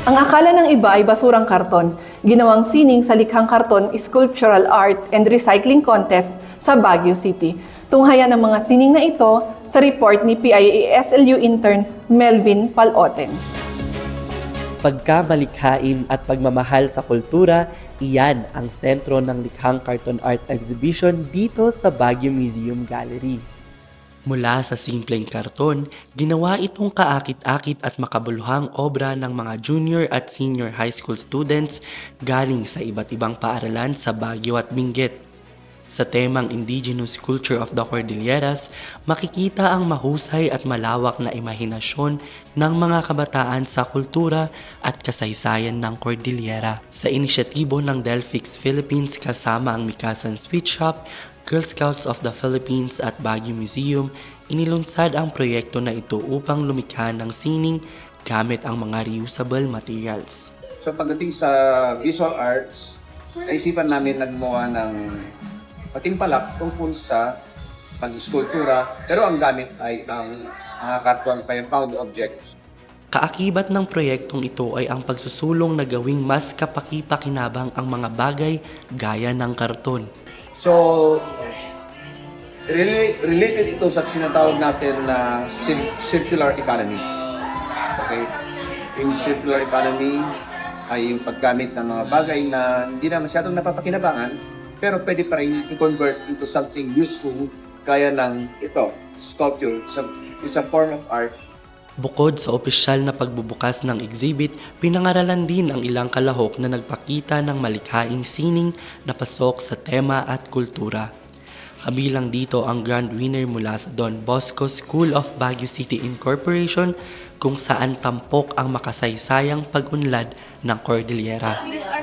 Ang akala ng iba ay basurang karton, ginawang sining sa likhang karton Sculptural Art and Recycling Contest sa Baguio City. Tunghayan ang mga sining na ito sa report ni PIA-SLU intern Melvin Paloten. Pagkamalikhain at pagmamahal sa kultura, iyan ang sentro ng likhang carton art exhibition dito sa Baguio Museum Gallery. Mula sa simpleng karton, ginawa itong kaakit-akit at makabuluhang obra ng mga junior at senior high school students galing sa iba't ibang paaralan sa Baguio at Benguet. Sa temang Indigenous Culture of the Cordilleras, makikita ang mahusay at malawak na imahinasyon ng mga kabataan sa kultura at kasaysayan ng Cordillera. Sa inisyatibo ng Delphix Philippines kasama ang Mikasan Sweet Shop, Girl Scouts of the Philippines at Baguio Museum, inilunsad ang proyekto na ito upang lumikha ng sining gamit ang mga reusable materials. So pagdating sa visual arts, naisipan namin nagmuha ng patimpalak tungkol sa pag-skulptura, pero ang gamit ay ang mga karton found objects. Kaakibat ng proyektong ito ay ang pagsusulong na gawing mas kapaki-pakinabang ang mga bagay gaya ng karton. So, related ito sa sinatawag natin na circular economy. Okay? Yung circular economy ay yung paggamit ng mga bagay na hindi na masyadong napapakinabangan, pero pwede pa rin i-convert into something useful gaya ng ito, sculpture. It's a form of art. Bukod sa opisyal na pagbubukas ng exhibit, pinangaralan din ang ilang kalahok na nagpakita ng malikhaing sining na pasok sa tema at kultura. Kabilang dito ang grand winner mula sa Don Bosco School of Baguio City Incorporation kung saan tampok ang makasaysayang pag-unlad ng Cordillera. These are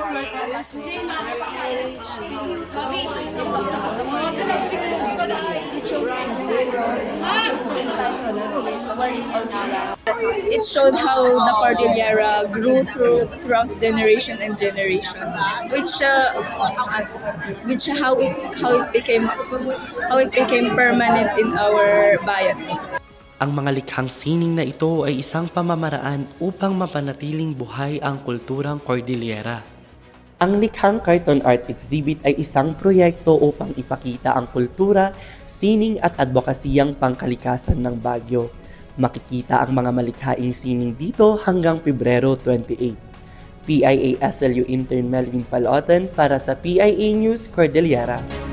it showed how the Cordillera grew throughout generation and generation, how it became permanent in our bayan. Ang mga likhang sining na ito ay isang pamamaraan upang mapanatiling buhay ang kulturang Cordillera. Ang likhang carton art exhibit ay isang proyekto upang ipakita ang kultura, sining at advokasiyang pangkalikasan ng Baguio. Makikita ang mga malikhaing sining dito hanggang Pebrero 28. PIA-SLU intern Melvin Paloten para sa PIA News Cordillera.